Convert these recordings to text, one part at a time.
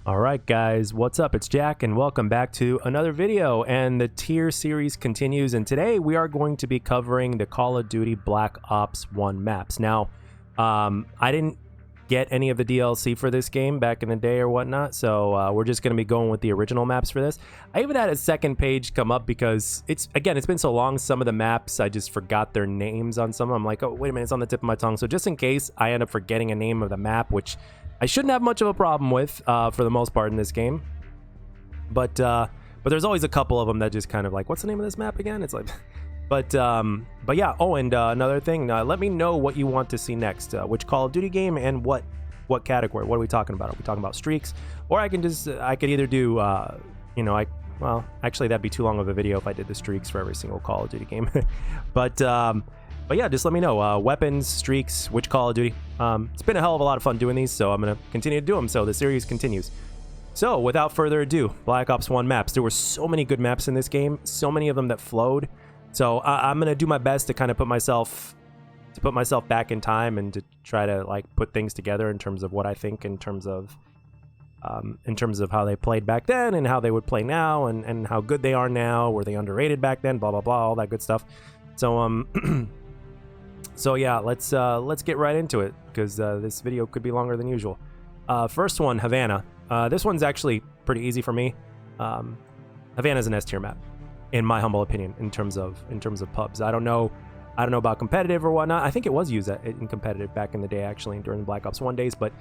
Alright guys, what's up? It's Jack and welcome back to another video, and the tier series continues, and today we are going to be covering the Call of Duty Black Ops 1 maps. Now, I didn't get any of the DLC for this game back in the day or whatnot, so we're just going to be going with the original maps for this. I even had a second page come up because it's been so long, some of the maps I just forgot their names on some. I'm like, oh wait a minute, it's on the tip of my tongue. So just in case I end up forgetting a name of the map, which I shouldn't have much of a problem with for the most part in this game, but there's always a couple of them that just kind of like, what's the name of this map again? It's like, but yeah. Oh, and another thing, let me know what you want to see next, which Call of Duty game and what category. What are we talking about? Are we talking about streaks, or I could either do well, actually that'd be too long of a video if I did the streaks for every single Call of Duty game, but yeah, just let me know. Weapons, streaks, which Call of Duty. It's been a hell of a lot of fun doing these, so I'm going to continue to do them, so the series continues. So, without further ado, Black Ops 1 maps. There were so many good maps in this game, so many of them that flowed. So, I'm going to do my best to kind of put myself back in time and to try to, like, put things together in terms of what I think in terms of how they played back then and how they would play now and how good they are now. Were they underrated back then? Blah, blah, blah, all that good stuff. So, So yeah, let's get right into it, because this video could be longer than usual. First one, Havana. This one's actually pretty easy for me. Havana's an S tier map, in my humble opinion, in terms of pubs. I don't know about competitive or whatnot. I think it was used in competitive back in the day, actually, during the Black Ops 1 days. But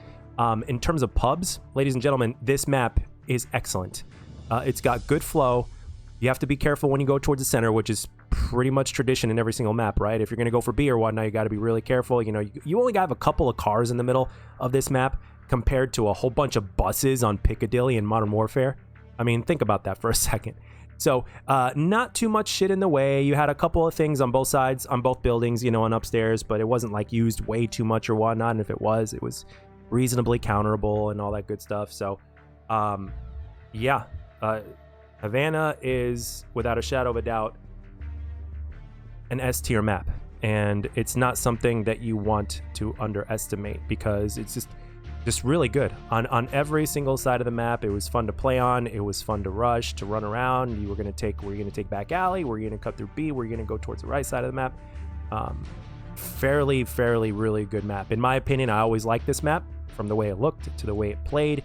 in terms of pubs, ladies and gentlemen, this map is excellent. It's got good flow. You have to be careful when you go towards the center, which is pretty much tradition in every single map, right? If you're going to go for B or whatnot, you got to be really careful. You know, you only got to have a couple of cars in the middle of this map compared to a whole bunch of buses on Piccadilly in Modern Warfare. I mean, think about that for a second. So, not too much shit in the way. You had a couple of things on both sides, on both buildings, you know, and upstairs, but it wasn't like used way too much or whatnot. And if it was reasonably counterable and all that good stuff. So, yeah, Havana is, without a shadow of a doubt, an S tier map, and it's not something that you want to underestimate, because it's just really good on every single side of the map. It was fun to play on. It was fun to rush, to run around. Were you gonna take back alley? Were you gonna cut through B? Were you gonna go towards the right side of the map? Fairly really good map, in my opinion. I always liked this map, from the way it looked to the way it played,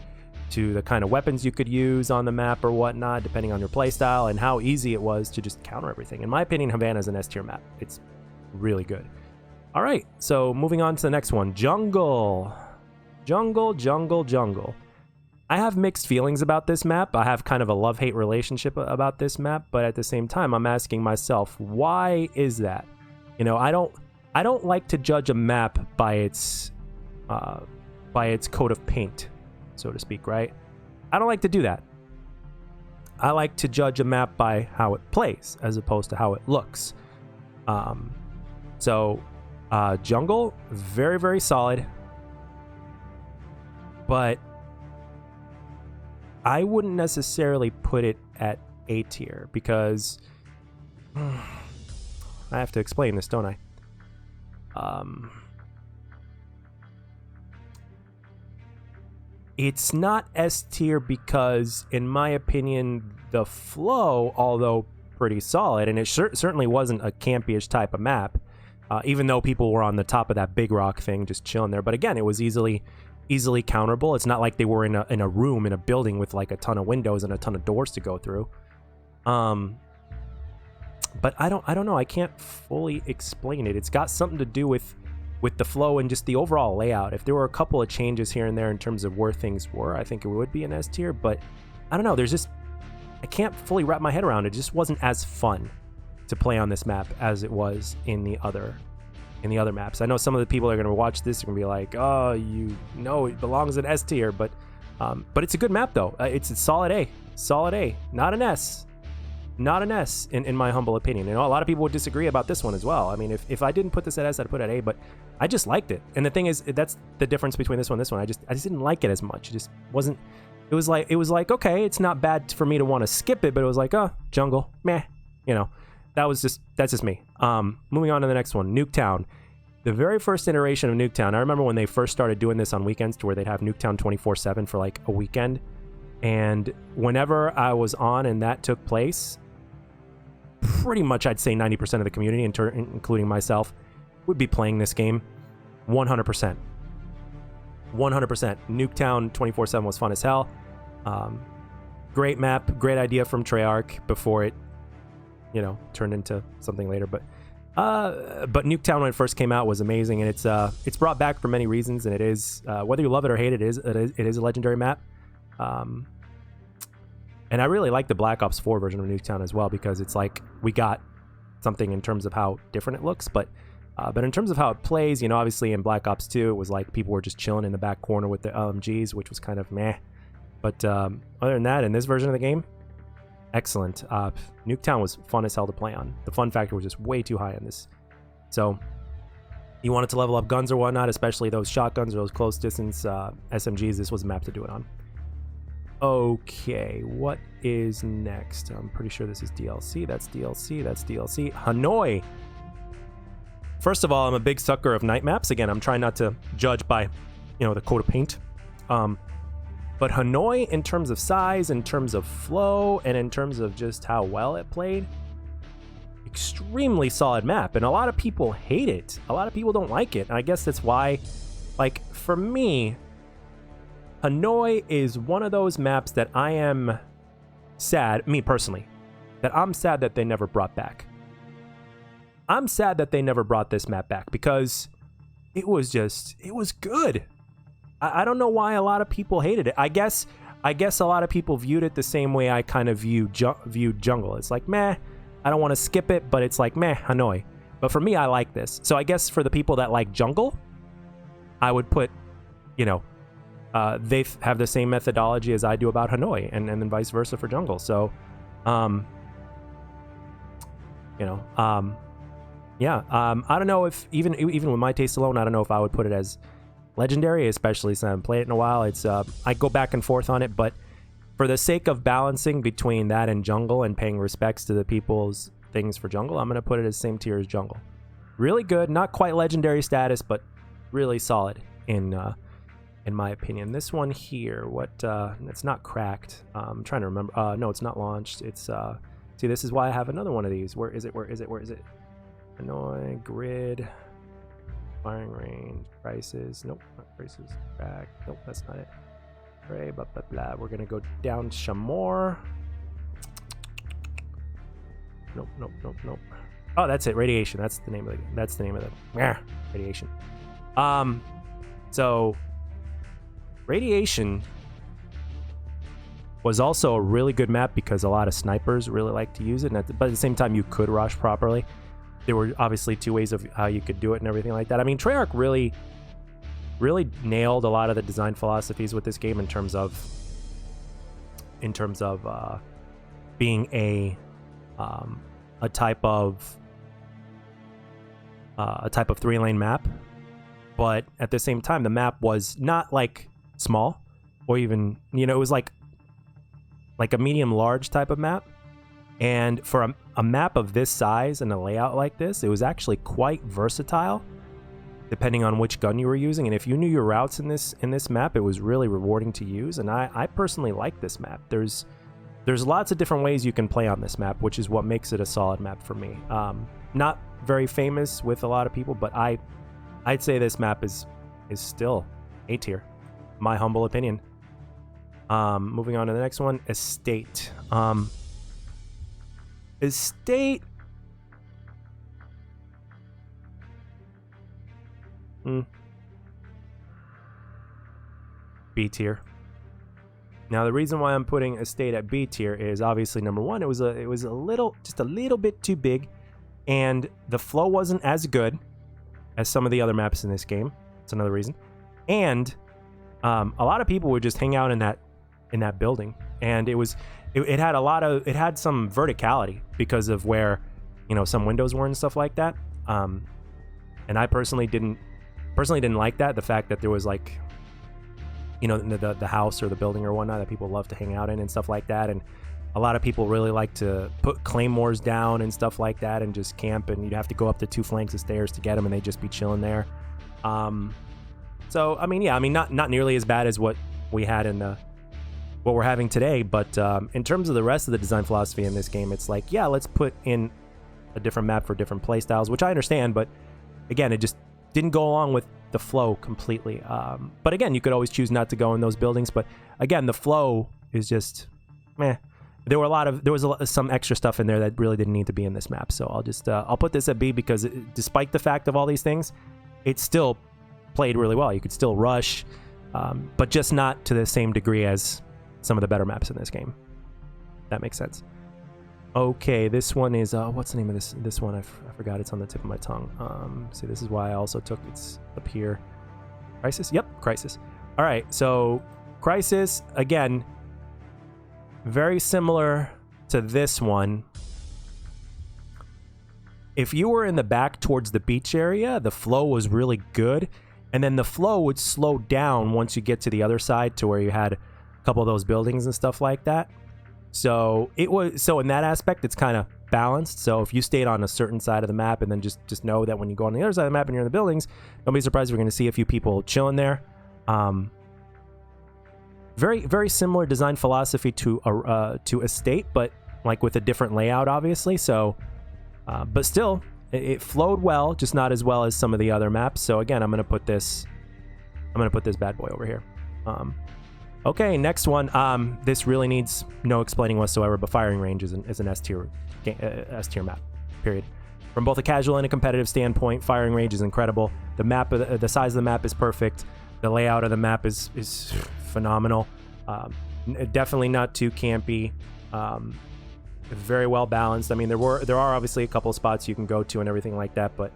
to the kind of weapons you could use on the map or whatnot, depending on your playstyle, and how easy it was to just counter everything. In my opinion, Havana is an S tier map. It's really good. All right, so moving on to the next one, Jungle. Jungle. I have mixed feelings about this map. I have kind of a love-hate relationship about this map, but at the same time, I'm asking myself, why is that? You know, I don't like to judge a map by its coat of paint, so to speak, right? I don't like to do that. I like to judge a map by how it plays as opposed to how it looks. Jungle, very solid, but I wouldn't necessarily put it at A tier, because I have to explain this, don't I? It's not S tier because, in my opinion, the flow, although pretty solid, and it certainly wasn't a campy-ish type of map, even though people were on the top of that big rock thing just chilling there. But again, it was easily counterable. It's not like they were in a room, in a building with like a ton of windows and a ton of doors to go through. But I don't know. I can't fully explain it. It's got something to do with the flow and just the overall layout. If there were a couple of changes here and there in terms of where things were, I think it would be an S tier, but I don't know. I can't fully wrap my head around it. It just wasn't as fun to play on this map as it was in the other maps. I know some of the people that are going to watch this are going to be like, oh, it belongs in S tier, but it's a good map though. It's a solid A, not an S. Not an S, in my humble opinion. You know, a lot of people would disagree about this one as well. I mean, if I didn't put this at S, I'd put it at A, but I just liked it. And the thing is, that's the difference between this one and this one. I just didn't like it as much. It just wasn't. It was like okay, it's not bad for me to want to skip it, but it was like, oh, Jungle, meh. You know, that's just me. Moving on to the next one, Nuketown. The very first iteration of Nuketown, I remember when they first started doing this on weekends, to where they'd have Nuketown 24/7 for like a weekend. And whenever I was on and that took place, pretty much I'd say 90% of the community, including myself, would be playing this game. 100%. 100%. Nuketown 24/7 was fun as hell. Great map, great idea from Treyarch before it, you know, turned into something later. But Nuketown when it first came out was amazing, and it's brought back for many reasons, and it is whether you love it or hate it, it is a legendary map. And I really like the Black Ops 4 version of Nuketown as well, because it's like we got something in terms of how different it looks, but in terms of how it plays, you know, obviously in Black Ops 2, it was like people were just chilling in the back corner with the LMGs, which was kind of meh. But other than that, in this version of the game, excellent. Nuketown was fun as hell to play on. The fun factor was just way too high on this. So you wanted to level up guns or whatnot, especially those shotguns or those close distance SMGs, this was a map to do it on. Okay, what is next? I'm pretty sure this is DLC. That's DLC. That's DLC. Hanoi. First of all, I'm a big sucker of night maps. Again, I'm trying not to judge by, you know, the coat of paint. But Hanoi, in terms of size, in terms of flow, and in terms of just how well it played, extremely solid map. And a lot of people hate it. A lot of people don't like it. And I guess that's why, like, for me, Hanoi is one of those maps that I am sad, me personally, that I'm sad that they never brought back. I'm sad that they never brought this map back because it was good. I don't know why a lot of people hated it. I guess a lot of people viewed it the same way I kind of viewed Jungle. It's like, meh, I don't want to skip it, but it's like, meh, Hanoi. But for me, I like this. So I guess for the people that like Jungle, I would put, you know, they have the same methodology as I do about Hanoi, and then vice versa for Jungle. So, you know, yeah, I don't know if even with my taste alone, I don't know if I would put it as legendary, especially since I haven't played it in a while. It's I go back and forth on it, but for the sake of balancing between that and Jungle and paying respects to the people's things for Jungle, I'm gonna put it as same tier as Jungle. Really good, not quite legendary status, but really solid in my opinion. This one here, what? It's not cracked. I'm trying to remember. No, it's not launched. It's see, this is why I have another one of these. Where is it? Where is it? Where is it? Hanoi grid. Firing range, prices, nope, not prices, back, nope, that's not it. Right, blah, blah, blah. We're gonna go down some more. Nope, nope, nope, nope. Oh, that's it, Radiation, that's the name of the, Radiation. So, Radiation was also a really good map because a lot of snipers really like to use it, but at the same time, you could rush properly. There were obviously two ways of how you could do it and everything like that. I mean, Treyarch really nailed a lot of the design philosophies with this game in terms of being a type of 3-lane map, but at the same time, the map was not like small or even, you know, it was like a medium-large type of map. And for a map of this size and a layout like this, it was actually quite versatile, depending on which gun you were using. And if you knew your routes in this map, it was really rewarding to use. And I personally like this map. There's lots of different ways you can play on this map, which is what makes it a solid map for me. Not very famous with a lot of people, but I'd say this map is still A tier, my humble opinion. Moving on to the next one, Estate. Estate. B tier. Now the reason why I'm putting Estate at B tier is obviously number one, it was a little bit too big, and the flow wasn't as good as some of the other maps in this game. That's another reason. And a lot of people would just hang out in that building, and it had some verticality because of where, you know, some windows were and stuff like that. And I personally didn't like that. The fact that there was, like, you know, the house or the building or whatnot that people love to hang out in and stuff like that. And a lot of people really like to put claymores down and stuff like that and just camp, and you'd have to go up the 2 flanks of stairs to get them, and they'd just be chilling there. So I mean, yeah, I mean, not nearly as bad as what we had in what we're having today. But in terms of the rest of the design philosophy in this game, it's like, yeah, let's put in a different map for different play styles, which I understand, but again, it just didn't go along with the flow completely. But again, you could always choose not to go in those buildings, but again, the flow is just meh. There was some extra stuff in there that really didn't need to be in this map, so I'll put this at B, because despite the fact of all these things, it still played really well. You could still rush, but just not to the same degree as some of the better maps in this game. That makes sense. Okay, this one is what's the name of this one? I forgot. It's on the tip of my tongue. See, this is why I also took it's up here. Crisis? Yep, Crisis. All right, so Crisis, again, very similar to this one. If you were in the back towards the beach area, the flow was really good, and then the flow would slow down once you get to the other side to where you had a couple of those buildings and stuff like that. So in that aspect, it's kind of balanced. So if you stayed on a certain side of the map, and then just know that when you go on the other side of the map and you're in the buildings, don't be surprised if you're going to see a few people chilling there. Very, very similar design philosophy to Estate, but like with a different layout, obviously. So, but still, it flowed well, just not as well as some of the other maps. So again, I'm gonna put this bad boy over here. Okay, next one. This really needs no explaining whatsoever, but Firing Range is an S tier map. Period. From both a casual and a competitive standpoint, Firing Range is incredible. The map, the size of the map is perfect. The layout of the map is phenomenal. Definitely not too campy. Very well balanced. I mean, there are obviously a couple spots you can go to and everything like that, but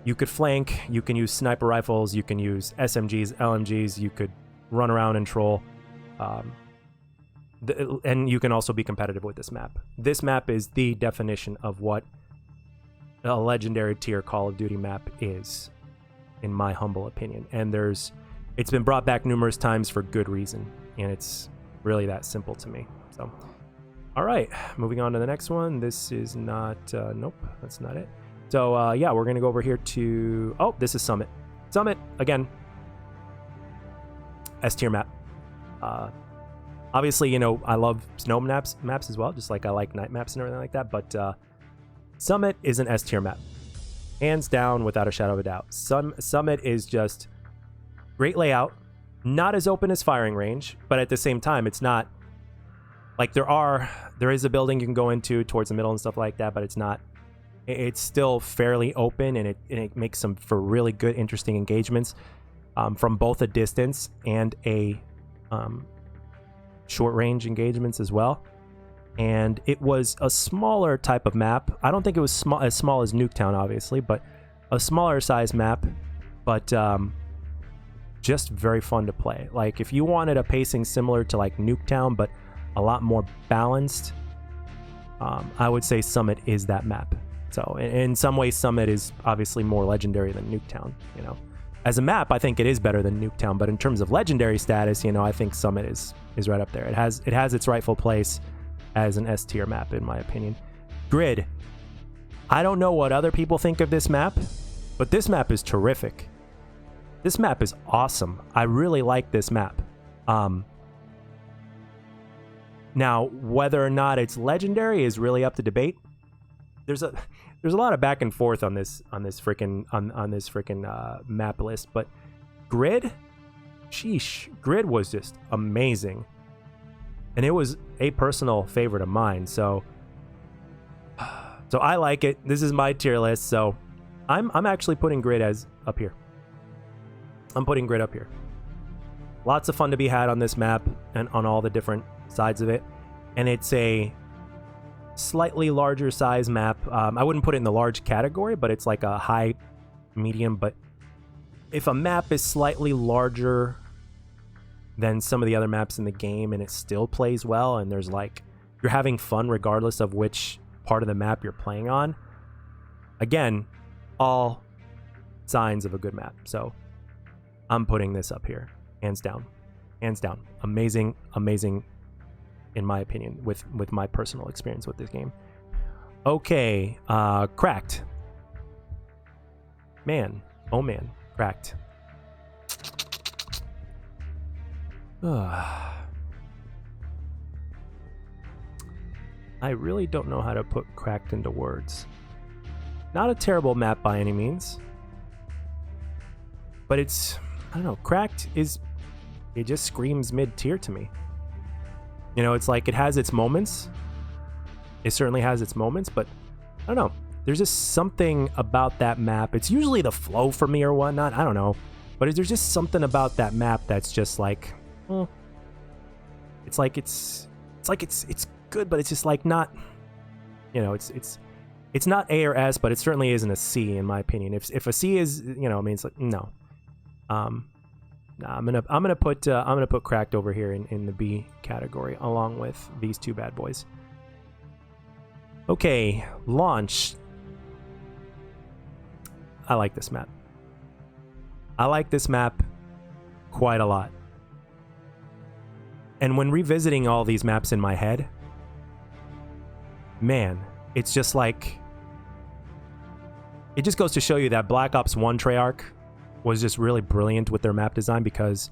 you could flank. You can use sniper rifles. You can use SMGs, LMGs. You could run around and troll. And you can also be competitive with this map. This map is the definition of what a legendary tier Call of Duty map is, in my humble opinion. And it's been brought back numerous times for good reason, and it's really that simple to me. So, all right, moving on to the next one. This is not, nope, that's not it. So, yeah, we're going to go over here to, oh, this is Summit. Summit, again, S-tier map. Obviously, you know, I love snow maps as well, just like I like night maps and everything like that, but Summit is an S-tier map. Hands down, without a shadow of a doubt. Summit is just great layout, not as open as Firing Range, but at the same time, it's not like there is a building you can go into towards the middle and stuff like that, but it's still fairly open, and it makes some for really good, interesting engagements from both a distance and a short range engagements as well. And it was a smaller type of map. I don't think it was as small as Nuketown, obviously, but a smaller size map, but just very fun to play. Like, if you wanted a pacing similar to like Nuketown, but a lot more balanced, I would say Summit is that map. So in some ways, Summit is obviously more legendary than Nuketown, you know. As a map, I think it is better than Nuketown, but in terms of legendary status, you know, I think Summit is right up there. It has its rightful place as an S tier map, in my opinion. Grid. I don't know what other people think of this map, but this map is terrific. This map is awesome. I really like this map. Now, whether or not it's legendary is really up to debate. There's a lot of back and forth on this freaking map list, but Grid, sheesh, Grid was just amazing, and it was a personal favorite of mine. So I like it. This is my tier list, so I'm actually putting Grid as up here. I'm putting Grid up here. Lots of fun to be had on this map and on all the different sides of it, and it's a slightly larger size map. I wouldn't put it in the large category, but it's like a high medium. But if a map is slightly larger than some of the other maps in the game and it still plays well, and there's like, you're having fun regardless of which part of the map you're playing on, again, all signs of a good map. So I'm putting this up here, hands down. Amazing in my opinion, with my personal experience with this game. Okay, Cracked. Man, oh man, Cracked. I really don't know how to put Cracked into words. Not a terrible map by any means. But it's, I don't know, Cracked is, it just screams mid-tier to me. You know, it's like it has its moments. It certainly has its moments, but I don't know. There's just something about that map. It's usually the flow for me or whatnot. I don't know. But there's just something about that map that's just like, well, it's good, but it's just like not, you know, it's not A or S, but it certainly isn't a C in my opinion. If a C is, you know, I mean, it's like, no. I'm gonna put Cracked over here in the B category along with these two bad boys. Okay, launch. I like this map. I like this map quite a lot. And when revisiting all these maps in my head, man, it's just like, it just goes to show you that Black Ops 1 Treyarch was just really brilliant with their map design, because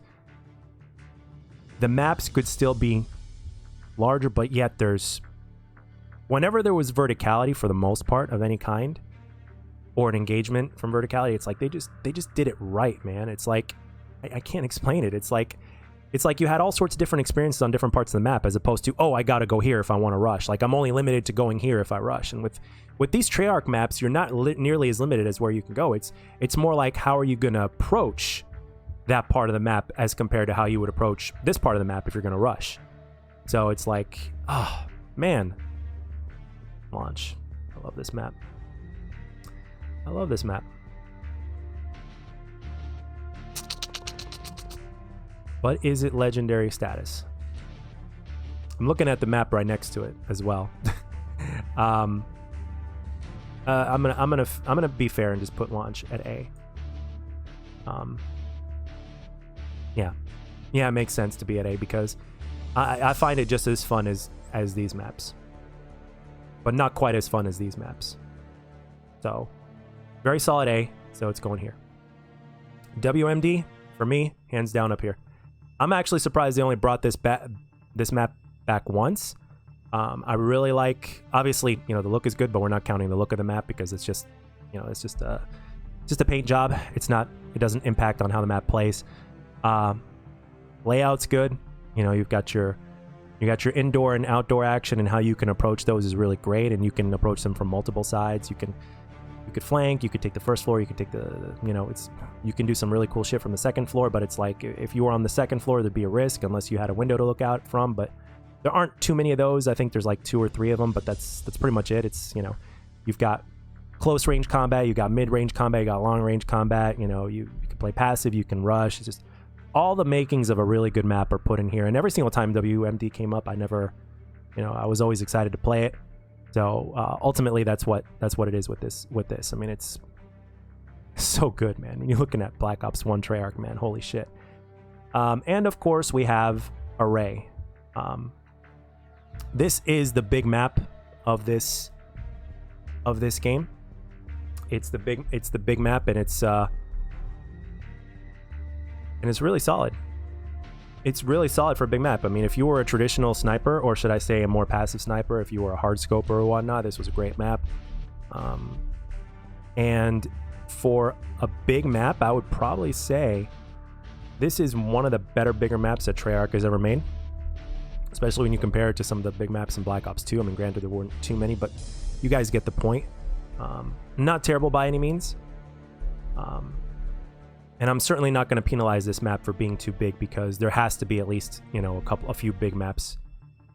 the maps could still be larger, but yet whenever there was verticality for the most part of any kind, or an engagement from verticality, it's like they just did it right, man. It's like, I can't explain it. It's like you had all sorts of different experiences on different parts of the map, as opposed to, oh, I gotta go here if I want to rush. Like, I'm only limited to going here if I rush. And with these Treyarch maps, you're not nearly as limited as where you can go. It's more like, how are you gonna approach that part of the map as compared to how you would approach this part of the map if you're gonna rush. So it's like, oh man, launch. I love this map. I love this map. But is it legendary status? I'm looking at the map right next to it as well. I'm gonna be fair and just put launch at A. Yeah, it makes sense to be at A, because I find it just as fun as these maps, but not quite as fun as these maps. So very solid A. So it's going here. WMD for me, hands down up here. I'm actually surprised they only brought this map back once. I really like, obviously, you know, the look is good, but we're not counting the look of the map because it's just, you know, it's just a paint job. It doesn't impact on how the map plays. Layout's good. You know, you got your indoor and outdoor action, and how you can approach those is really great, and you can approach them from multiple sides. You could flank, you could take the first floor, you could take you can do some really cool shit from the second floor, but it's like, if you were on the second floor, there'd be a risk unless you had a window to look out from, but there aren't too many of those. I think there's like 2 or 3 of them, but that's pretty much it. It's, you know, you've got close range combat, you got mid range combat, you got long range combat, you know, you can play passive, you can rush. It's just all the makings of a really good map are put in here, and every single time WMD came up, I was always excited to play it. So ultimately, that's what it is with this. I mean, it's so good, man. When you're looking at Black Ops 1 Treyarch, man, holy shit. And of course, we have Array. This is the big map of this game. It's the big map, and it's really solid. It's really solid for a big map. I mean, if you were a traditional sniper, or should I say a more passive sniper, if you were a hard scoper or whatnot, this was a great map. And for a big map, I would probably say this is one of the bigger maps that Treyarch has ever made, especially when you compare it to some of the big maps in Black Ops 2. I mean, granted, there weren't too many, but you guys get the point. Not terrible by any means. And I'm certainly not going to penalize this map for being too big, because there has to be at least, you know, a few big maps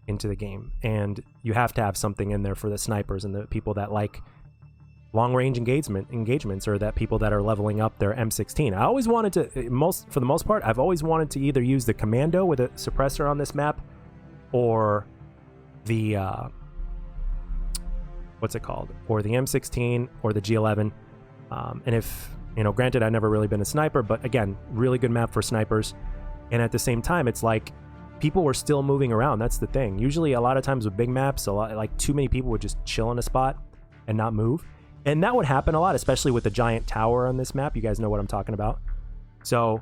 into the game, and you have to have something in there for the snipers and the people that like long range engagements, or that people that are leveling up their M16. I always wanted to, for the most part, I've always wanted to either use the Commando with a suppressor on this map, or the what's it called, or the M16 or the G11. And if, you know, granted, I've never really been a sniper, but again, really good map for snipers. And at the same time, it's like people were still moving around. That's the thing. Usually, a lot of times with big maps, like too many people would just chill in a spot and not move. And that would happen a lot, especially with the giant tower on this map. You guys know what I'm talking about. So,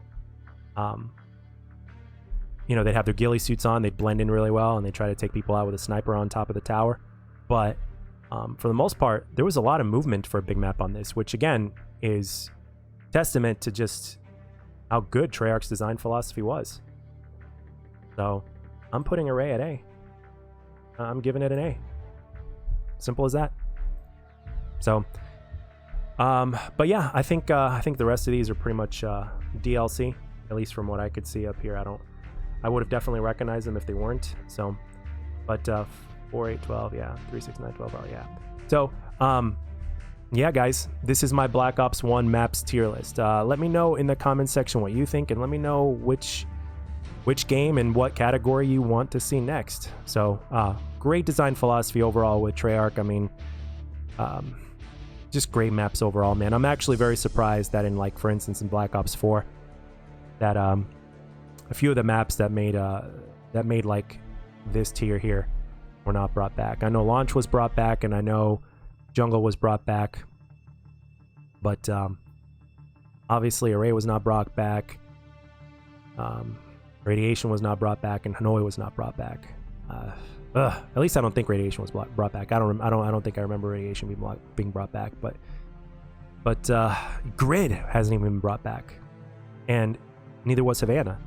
you know, they'd have their ghillie suits on, they'd blend in really well, and they try to take people out with a sniper on top of the tower. But for the most part, there was a lot of movement for a big map on this, which again is testament to just how good Treyarch's design philosophy was. So I'm putting Array at A. I'm giving it an A. Simple as that. So, but yeah, I think the rest of these are pretty much DLC, at least from what I could see up here. I would have definitely recognized them if they weren't. So, but 4, 8, 12, yeah, 3, 6, 9, 12, oh yeah. So, yeah, guys, this is my Black Ops 1 maps tier list. Let me know in the comments section what you think, and let me know which game and what category you want to see next. So, great design philosophy overall with Treyarch. I mean, just great maps overall, man. I'm actually very surprised that in, like, for instance, in Black Ops 4, that a few of the maps that made like this tier here were not brought back. I know Launch was brought back, and I know Jungle was brought back, but obviously Array was not brought back. Radiation was not brought back, and Hanoi was not brought back. At least I don't think Radiation was brought back. I don't think I remember Radiation being brought back. But Grid hasn't even been brought back, and neither was Havana.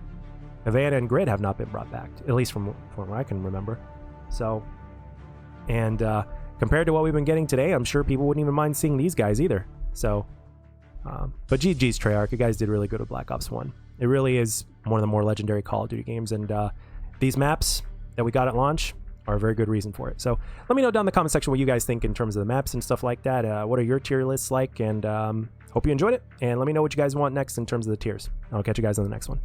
Havana and Grid have not been brought back, at least from what I can remember. So, and compared to what we've been getting today, I'm sure people wouldn't even mind seeing these guys either. So, but GG's Treyarch, you guys did really good with Black Ops 1. It really is one of the more legendary Call of Duty games, and these maps that we got at launch are a very good reason for it. So let me know down in the comment section what you guys think in terms of the maps and stuff like that. What are your tier lists like? And hope you enjoyed it, and let me know what you guys want next in terms of the tiers. I'll catch you guys on the next one.